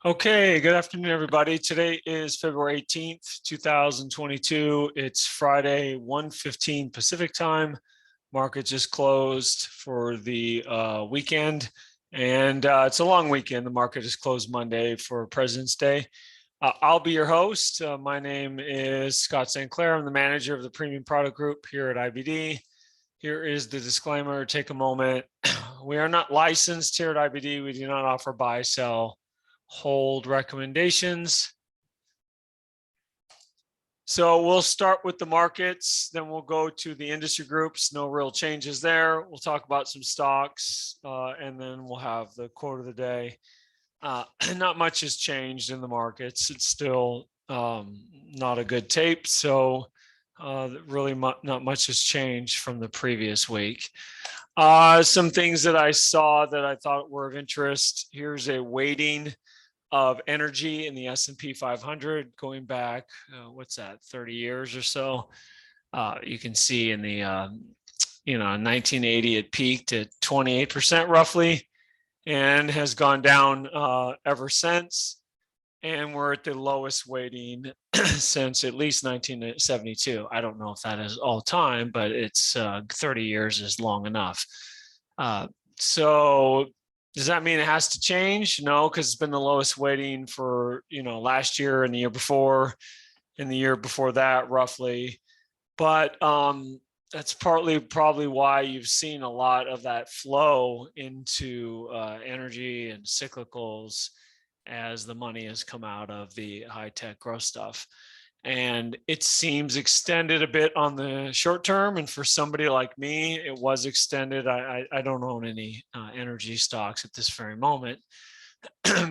Okay, good afternoon, everybody. Today is February 18th, 2022. It's Friday, 1:15 Pacific time. Market just closed for the weekend, and it's a long weekend. The market is closed Monday for President's Day. I'll be your host. My name is Scott St. Clair. I'm the manager of the Premium Product Group here at IBD. Here is the disclaimer. Take a moment. We are not licensed here at IBD. We do not offer buy, sell, hold recommendations. So we'll start with the markets, then we'll go to the industry groups. No real changes there. We'll talk about some stocks, and then we'll have the quote of the day. Not much has changed in the markets. It's still not a good tape. So really not much has changed from the previous week. Some things that I saw that I thought were of interest. Here's a weighting of energy in the S&P 500 going back, 30 years or so. You can see in the, 1980, it peaked at 28% roughly and has gone down ever since. And we're at the lowest weighting since at least 1972. I don't know if that is all time, but it's 30 years is long enough. So does that mean it has to change? No, because it's been the lowest weighting for, last year and the year before and the year before that roughly. But that's probably why you've seen a lot of that flow into energy and cyclicals as the money has come out of the high-tech growth stuff. And it seems extended a bit on the short term. And for somebody like me, it was extended. I don't own any energy stocks at this very moment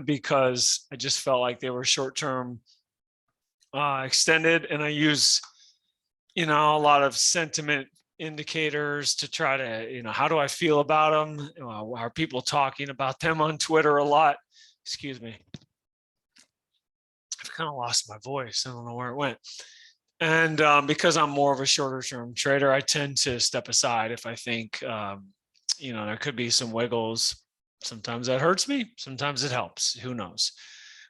because I just felt like they were short-term extended. And I use, a lot of sentiment indicators to try to, how do I feel about them? Are people talking about them on Twitter a lot? Excuse me. I've kind of lost my voice. I don't know where it went. And because I'm more of a shorter term trader, I tend to step aside if I think, there could be some wiggles. Sometimes that hurts me. Sometimes it helps. Who knows?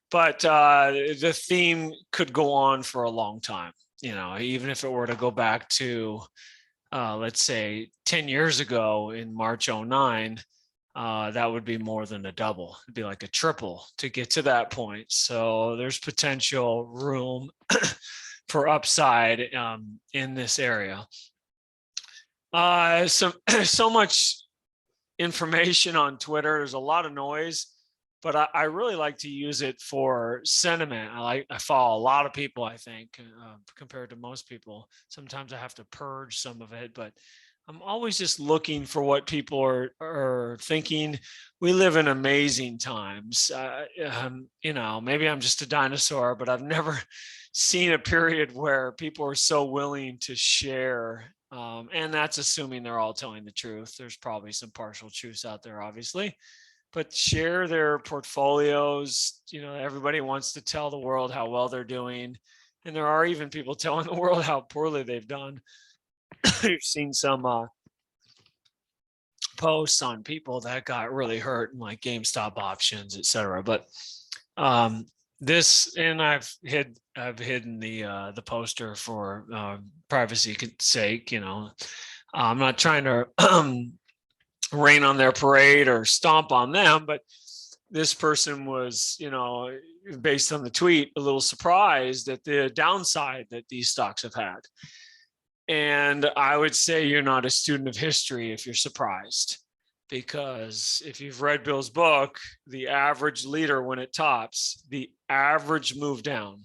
But the theme could go on for a long time. Even if it were to go back to, let's say 10 years ago in March 09, that would be more than a double. It'd be like a triple to get to that point. So there's potential room for upside in this area. So much information on Twitter. There's a lot of noise, but I really like to use it for sentiment. I follow a lot of people, I think, compared to most people. Sometimes I have to purge some of it, but I'm always just looking for what people are thinking. We live in amazing times. Maybe I'm just a dinosaur, but I've never seen a period where people are so willing to share. And that's assuming they're all telling the truth. There's probably some partial truths out there, obviously, but share their portfolios. Everybody wants to tell the world how well they're doing. And there are even people telling the world how poorly they've done. You've seen some posts on people that got really hurt in like GameStop options, etc. But this, and I've hidden the poster for privacy sake. I'm not trying to rain on their parade or stomp on them, but this person was, based on the tweet, a little surprised at the downside that these stocks have had. And I would say you're not a student of history if you're surprised, because if you've read Bill's book, the average leader when it tops, the average move down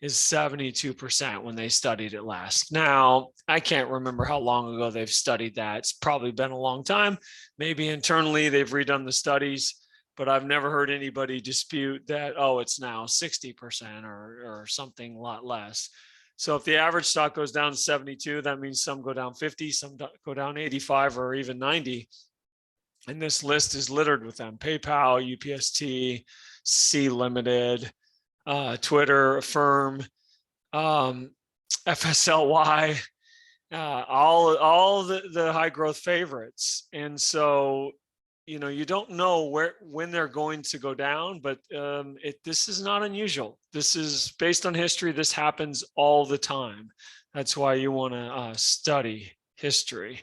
is 72% when they studied it last. Now, I can't remember how long ago they've studied that. It's probably been a long time. Maybe internally they've redone the studies, but I've never heard anybody dispute that, it's now 60% or something a lot less. So if the average stock goes down 72, that means some go down 50, some go down 85 or even 90. And this list is littered with them. PayPal, UPST, C Limited, Twitter, Affirm, FSLY, all the high growth favorites. And so, you don't know when they're going to go down, but this is not unusual. This is based on history. This happens all the time. That's why you want to study history.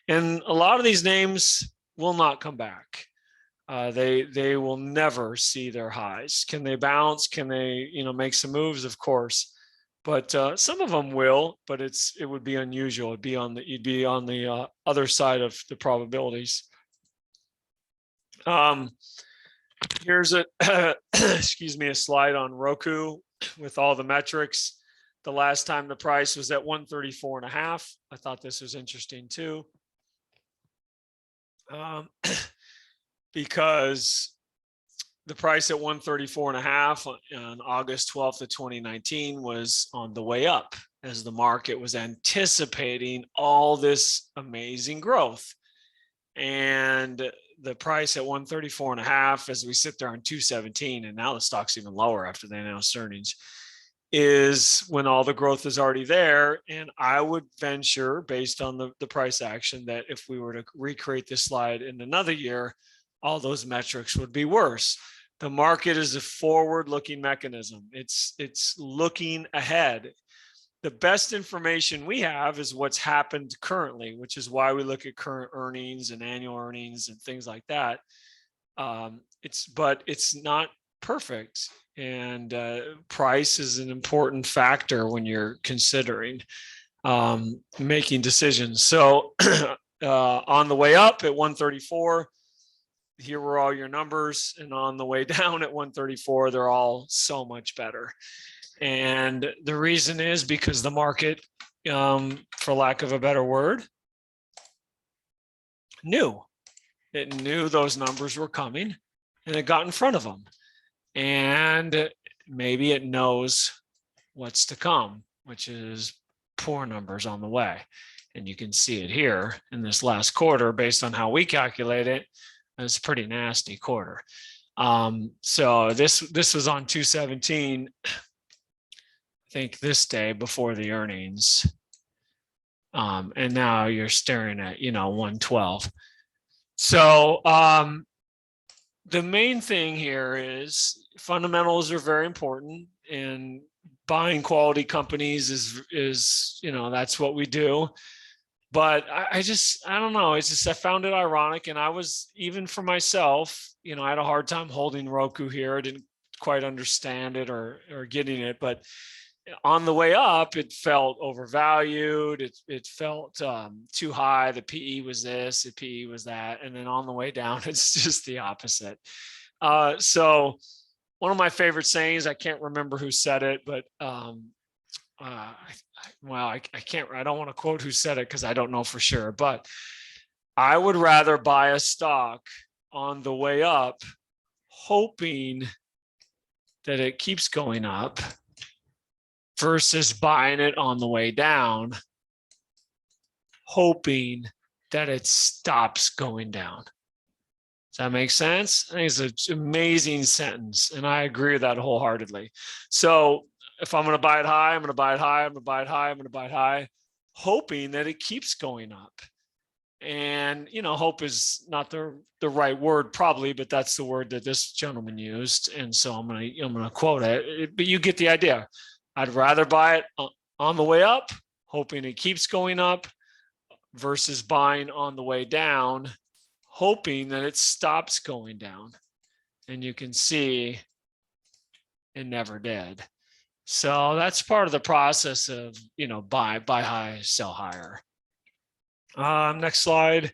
And a lot of these names will not come back. They will never see their highs. Can they bounce? Can they make some moves? Of course, but some of them will. But it would be unusual. You'd be on the other side of the probabilities. Here's a excuse me, a slide on ROKU with all the metrics. The last time the price was at 134.5. I thought this was interesting too. Because the price at 134.5 on August 12th of 2019 was on the way up as the market was anticipating all this amazing growth. And the price at 134.5, as we sit there on 217, and now the stock's even lower after they announced earnings, is when all the growth is already there. And I would venture, based on the price action, that if we were to recreate this slide in another year, all those metrics would be worse. The market is a forward-looking mechanism. It's looking ahead. The best information we have is what's happened currently, which is why we look at current earnings and annual earnings and things like that. But it's not perfect, and price is an important factor when you're considering making decisions. So on the way up at 134, here were all your numbers, and on the way down at 134, they're all so much better. And the reason is because the market, for lack of a better word, knew those numbers were coming, and it got in front of them. And maybe it knows what's to come, which is poor numbers on the way. And you can see it here in this last quarter, based on how we calculate it. It's a pretty nasty quarter. So this was on 217. I think this day before the earnings. And now you're staring at 112. So the main thing here is fundamentals are very important, and buying quality companies is that's what we do. But I don't know. I found it ironic, and I was, even for myself, I had a hard time holding ROKU here. I didn't quite understand it or getting it, but on the way up, it felt overvalued. It felt too high. The PE was this, the PE was that. And then on the way down, it's just the opposite. So one of my favorite sayings, I can't remember who said it, but I can't, I don't want to quote who said it because I don't know for sure, but I would rather buy a stock on the way up, hoping that it keeps going up, versus buying it on the way down, hoping that it stops going down. Does that make sense? I think it's an amazing sentence, and I agree with that wholeheartedly. So if I'm going to buy it high, I'm going to buy it high, I'm going to buy it high, I'm going to buy it high, hoping that it keeps going up. And, hope is not the right word probably, but that's the word that this gentleman used. And so I'm going to quote it, but you get the idea. I'd rather buy it on the way up, hoping it keeps going up, versus buying on the way down, hoping that it stops going down. And you can see it never did. So that's part of the process of, buy high, sell higher. Next slide.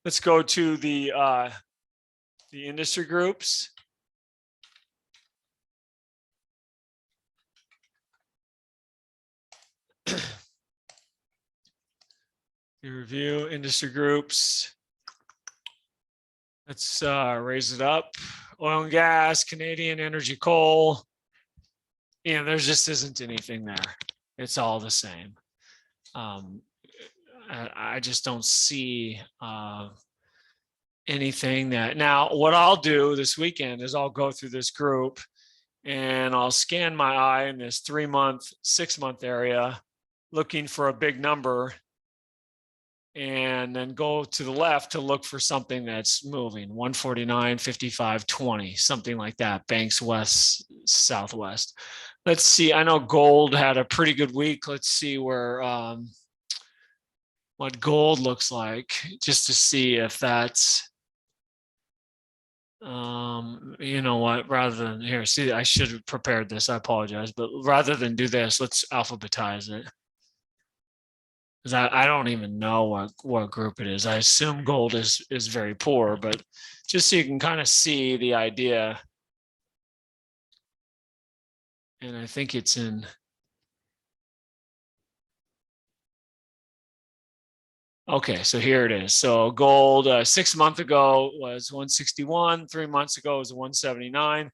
Let's go to the industry groups. The review industry groups. Let's raise it up. Oil and gas, Canadian energy, coal. There just isn't anything there. It's all the same. I just don't see anything that. Now, what I'll do this weekend is I'll go through this group and I'll scan my eye in this 3-month, 6-month area, looking for a big number. and then go to the left to look for something that's moving 149, 55, 20, something like that. Banks west, southwest. Let's see. I know gold had a pretty good week. Let's see where what gold looks like, just to see if that's you know what, rather than here, see, I should have prepared this. I apologize, but rather than do this, let's alphabetize it. Because I don't even know what group it is. I assume gold is very poor, but just so you can kind of see the idea. And I think it's in. Okay, so here it is. So gold 6 months ago was 161. 3 months ago was 179.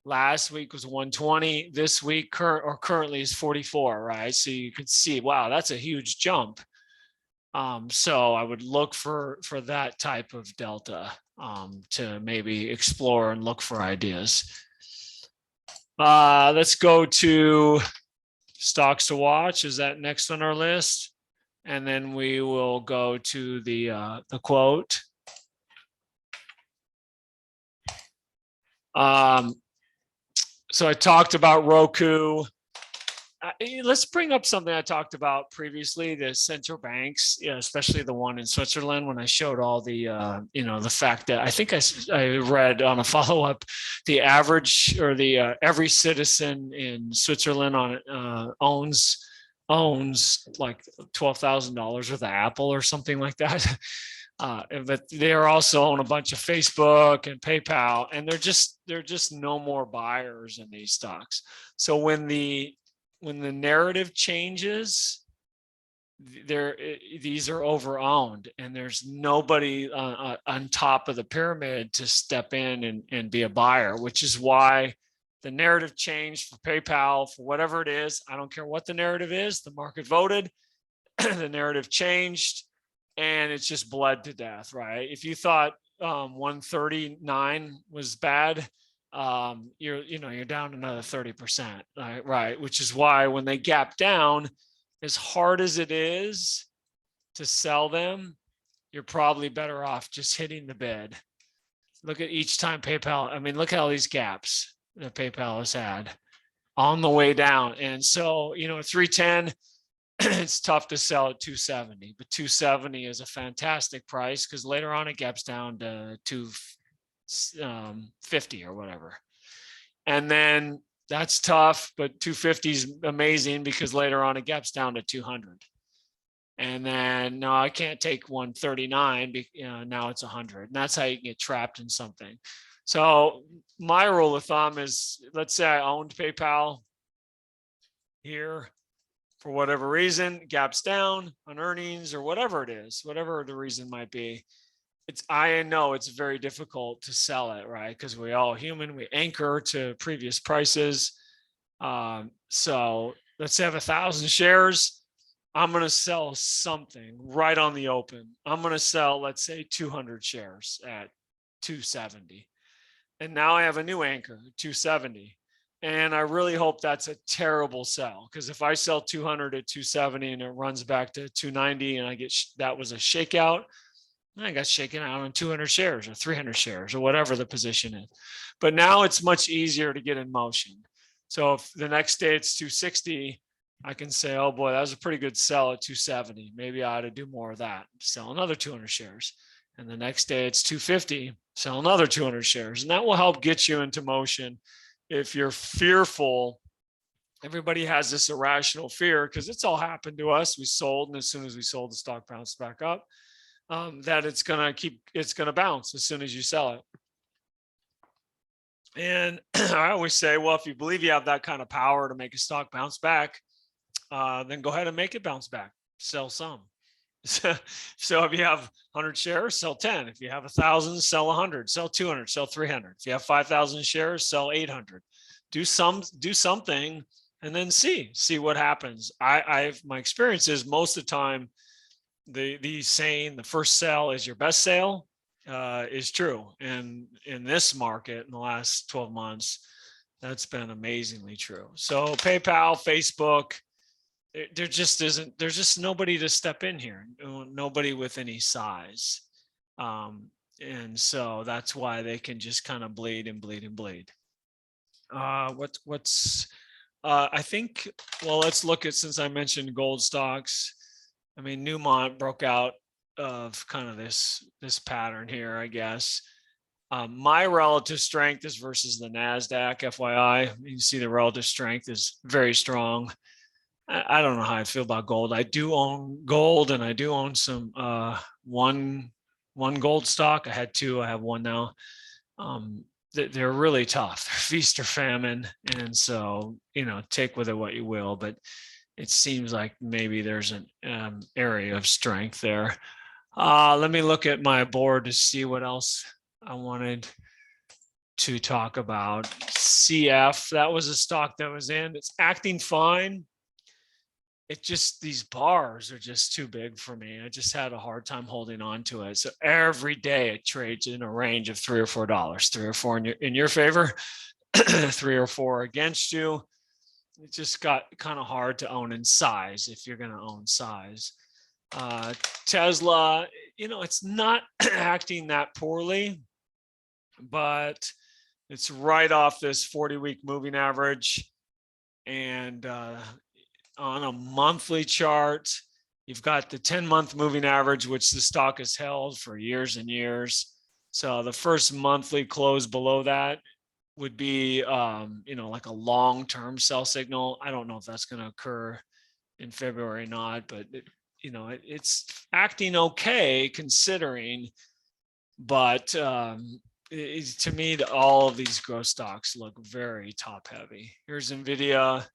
Last week was 120. This week currently is 44, right? So you can see, wow, that's a huge jump. So I would look for that type of delta to maybe explore and look for ideas. Let's go to stocks to watch. Is that next on our list? And then we will go to the quote. So I talked about Roku. Let's bring up something I talked about previously, the central banks, especially the one in Switzerland, when I showed all the, the fact that I think I read on a follow-up, the average or the every citizen in Switzerland owns like $12,000 worth of Apple or something like that. But they also own a bunch of Facebook and PayPal, and they're just no more buyers in these stocks. So when the narrative changes, these are over-owned, and there's nobody on top of the pyramid to step in and be a buyer, which is why the narrative changed for PayPal, for whatever it is. I don't care what the narrative is. The market voted, the narrative changed, and it's just bled to death, right? If you thought 139 was bad, you're down another 30%, right? Which is why when they gap down, as hard as it is to sell them, you're probably better off just hitting the bid. Look at each time PayPal. I mean, look at all these gaps that PayPal has had on the way down. And so, 310, it's tough to sell at 270, but 270 is a fantastic price because later on it gaps down to 250 or whatever. And then that's tough, but 250 is amazing because later on it gaps down to 200. And then, no, I can't take 139, now it's 100. And that's how you get trapped in something. So my rule of thumb is, let's say I owned PayPal here for whatever reason, gaps down on earnings or whatever it is, whatever the reason might be. I know it's very difficult to sell it, right? Because we're all human, we anchor to previous prices. So let's say I have 1,000 shares. I'm going to sell something right on the open. I'm going to sell, let's say, 200 shares at 270. And now I have a new anchor, 270. And I really hope that's a terrible sell, because if I sell 200 at 270 and it runs back to 290 and I get that was a shakeout, I got shaken out on 200 shares or 300 shares or whatever the position is. But now it's much easier to get in motion. So if the next day it's 260, I can say, oh boy, that was a pretty good sell at 270. Maybe I ought to do more of that. Sell another 200 shares. And the next day it's 250, sell another 200 shares. And that will help get you into motion. If you're fearful, everybody has this irrational fear because it's all happened to us. We sold, and as soon as we sold, the stock bounced back up. That it's going to bounce as soon as you sell it. And I always say, well, if you believe you have that kind of power to make a stock bounce back, then go ahead and make it bounce back. Sell some. So if you have 100 shares, sell 10. If you have 1,000, sell 100, sell 200, sell 300. If you have 5,000 shares, sell 800. Do something and then see what happens. My experience is most of the time, the saying, the first sale is your best sale, is true. And in this market in the last 12 months, that's been amazingly true. So PayPal, Facebook, there just isn't, there's just nobody to step in here, nobody with any size. And so that's why they can just kind of bleed and bleed and bleed. What's I think, well, let's look at, since I mentioned gold stocks. I mean, Newmont broke out of kind of this pattern here, I guess. My relative strength is versus the NASDAQ, FYI. You can see the relative strength is very strong. I don't know how I feel about gold. I do own gold, and I do own some one gold stock. I had two, I have one now. They're really tough. They're feast or famine. And so, take with it what you will, but it seems like maybe there's an area of strength there. Let me look at my board to see what else I wanted to talk about. CF, that was a stock that was in. It's acting fine. It just, these bars are just too big for me. I just had a hard time holding on to it. So every day it trades in a range of $3 or $4, 3 or 4 in your favor, 3 or 4 against you. It just got kind of hard to own in size if you're going to own size. Tesla, it's not acting that poorly, but it's right off this 40-week moving average. And on a monthly chart, you've got the 10-month moving average, which the stock has held for years and years. So the first monthly close below that would be, like a long-term sell signal. I don't know if that's going to occur in February or not, but it's acting okay considering. But to me, all of these growth stocks look very top heavy. Here's NVIDIA.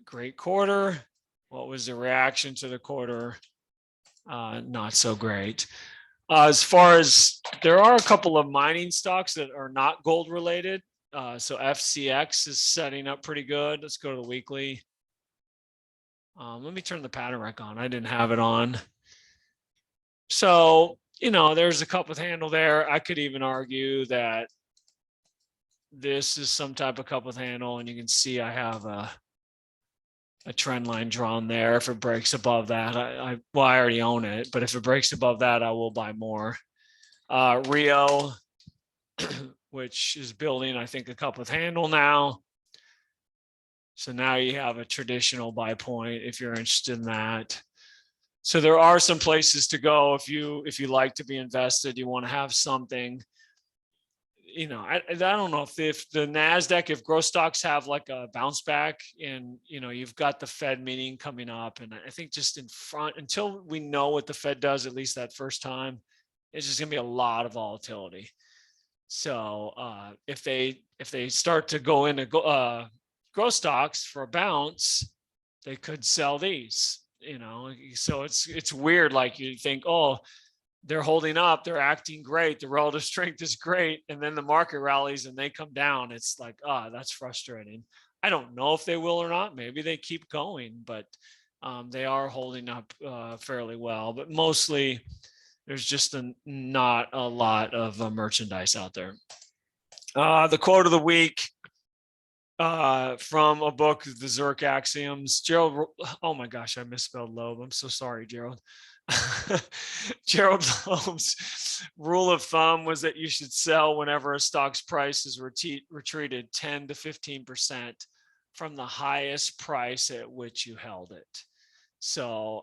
Great quarter. What was the reaction to the quarter? Not so great. As far as, there are a couple of mining stocks that are not gold related. So FCX is setting up pretty good. Let's go to the weekly. Let me turn the pattern rack on. I didn't have it on. So, there's a cup with handle there. I could even argue that this is some type of cup with handle, and you can see I have a trend line drawn there. If it breaks above that, I already own it, but if it breaks above that, I will buy more. Rio, which is building, I think, a cup with handle now. So now you have a traditional buy point if you're interested in that. So there are some places to go if you like to be invested, you want to have something. I don't know if the NASDAQ, if growth stocks have like a bounce back, and you've got the Fed meeting coming up, and I think just in front, until we know what the Fed does, at least that first time, it's just gonna be a lot of volatility. So if they start to go into growth stocks for a bounce, they could sell these. So it's weird. Like you think, oh, they're holding up, they're acting great, the relative strength is great, and then the market rallies and they come down. It's like, that's frustrating. I don't know if they will or not. Maybe they keep going, but they are holding up fairly well. But mostly, there's just not a lot of merchandise out there. The quote of the week from a book, The Zurich Axioms. Gerald, oh my gosh, I misspelled Loeb. I'm so sorry, Gerald. Gerald Loeb's rule of thumb was that you should sell whenever a stock's price is retreated 10 to 15% from the highest price at which you held it. So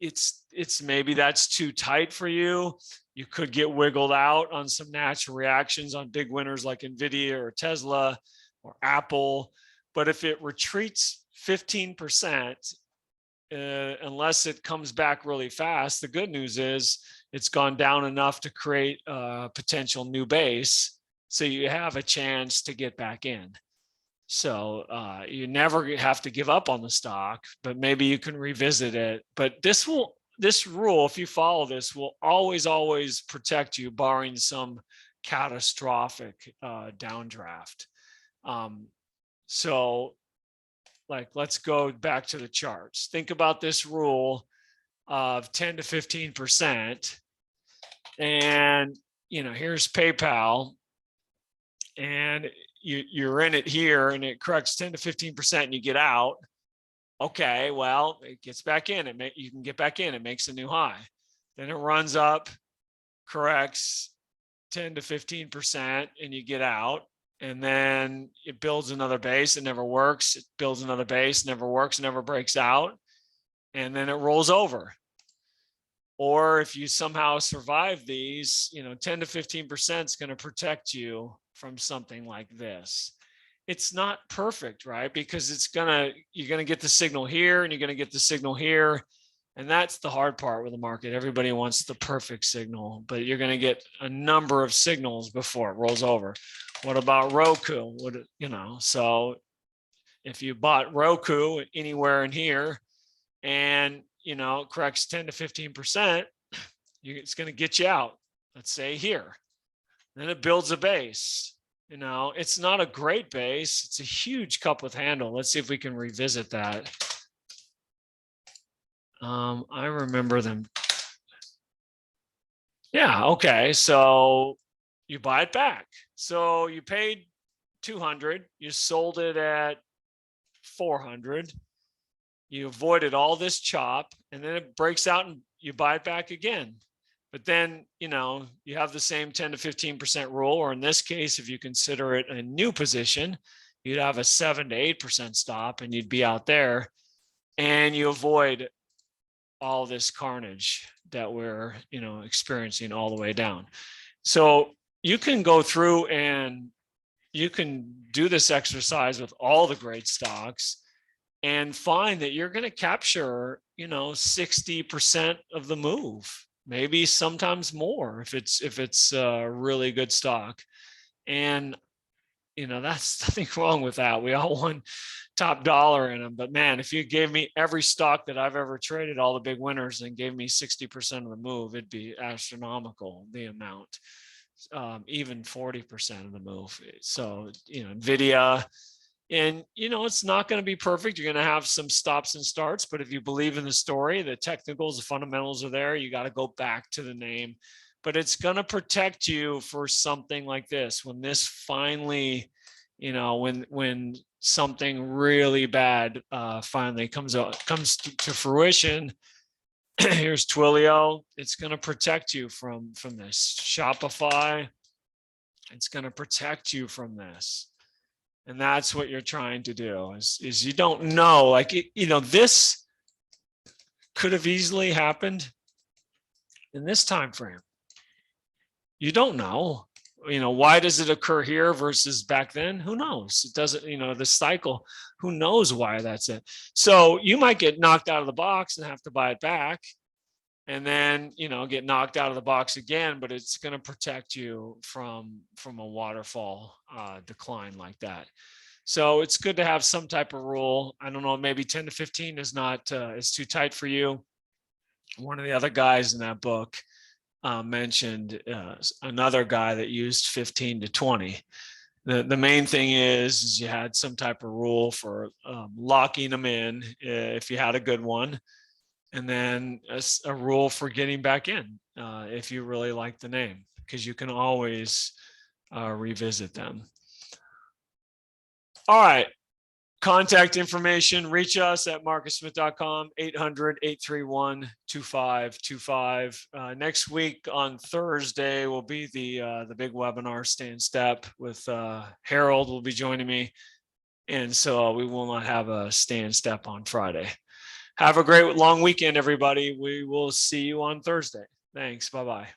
it's maybe that's too tight for you. You could get wiggled out on some natural reactions on big winners like NVIDIA or Tesla or Apple. But if it retreats 15%, unless it comes back really fast, the good news is it's gone down enough to create a potential new base. So you have a chance to get back in. So you never have to give up on the stock, but maybe you can revisit it. But this rule, if you follow this, will always protect you, barring some catastrophic downdraft. So let's go back to the charts. Think about this rule of 10 to 15%. And, here's PayPal, and you're in it here, and it corrects 10 to 15% and you get out. Okay, well, it gets back in. You can get back in. It makes a new high. Then it runs up, corrects 10 to 15%, and you get out. And then it builds another base. It never works. It builds another base, never works, never breaks out. And then it rolls over. Or if you somehow survive these, 10 to 15% is going to protect you from something like this. It's not perfect, right? Because you're going to get the signal here and you're going to get the signal here. And that's the hard part with the market. Everybody wants the perfect signal, but you're going to get a number of signals before it rolls over. What about ROKU? So if you bought ROKU anywhere in here and, it corrects 10 to 15%, it's going to get you out, let's say here. Then it builds a base. It's not a great base. It's a huge cup with handle. Let's see if we can revisit that. I remember them. Yeah. Okay. So you buy it back. So you paid 200, you sold it at 400. You avoided all this chop, and then it breaks out and you buy it back again. But then, you have the same 10 to 15% rule, or in this case, if you consider it a new position, you'd have a 7 to 8% stop and you'd be out there, and you avoid all this carnage that we're, experiencing all the way down. So you can go through and you can do this exercise with all the great stocks and find that you're going to capture, 60% of the move, maybe sometimes more if it's a really good stock. And, that's nothing wrong with that. We all want top dollar in them, but man, if you gave me every stock that I've ever traded, all the big winners, and gave me 60% of the move, it'd be astronomical, the amount, even 40% of the move. So, NVIDIA, and, it's not going to be perfect. You're going to have some stops and starts, but if you believe in the story, the technicals, the fundamentals are there. You got to go back to the name, but it's going to protect you for something like this. When this finally, when something really bad finally comes to fruition, here's Twilio. It's going to protect you from this. Shopify, it's going to protect you from this. And that's what you're trying to do is you don't know, this could have easily happened in this time frame. You don't know, why does it occur here versus back then? Who knows? It doesn't, the cycle, who knows why that's it. So you might get knocked out of the box and have to buy it back, and then, get knocked out of the box again, but it's going to protect you from a waterfall decline like that. So it's good to have some type of rule. I don't know, maybe 10 to 15 is not, is too tight for you. One of the other guys in that book mentioned another guy that used 15 to 20. The main thing is you had some type of rule for locking them in if you had a good one, and then a rule for getting back in if you really like the name, because you can always revisit them. All right. Contact information, reach us at marcussmith.com, 800-831-2525. Next week on Thursday will be the big webinar, Stay in Step, with Harold will be joining me. And so we will not have a Stay in Step on Friday. Have a great long weekend, everybody. We will see you on Thursday. Thanks. Bye-bye.